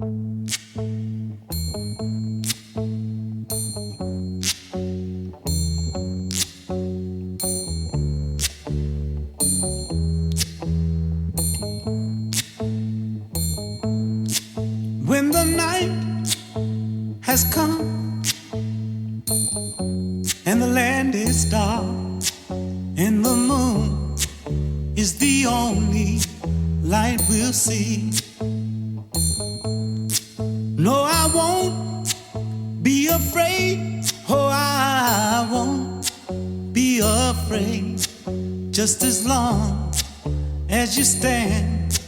When the night has come and the land is dark and the moon is the only light we'll see. No, I won't be afraid. Oh, I won't be afraid. Just as long as you stand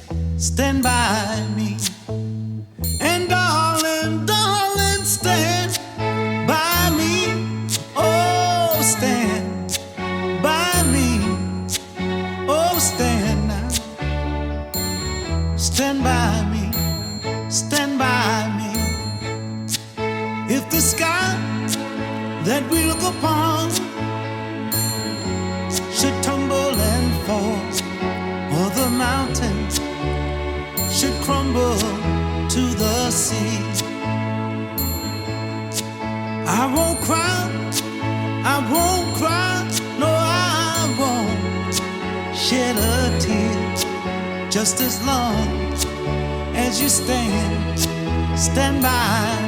by me. And darling, darling, stand by me. Oh, stand by me. Oh, stand now. Stand by me. Stand by me. If the sky that we look upon should tumble and fall, or the mountains should crumble to the sea, I won't cry, I won't cry, no, I won't shed a tear. Just as long as you stand by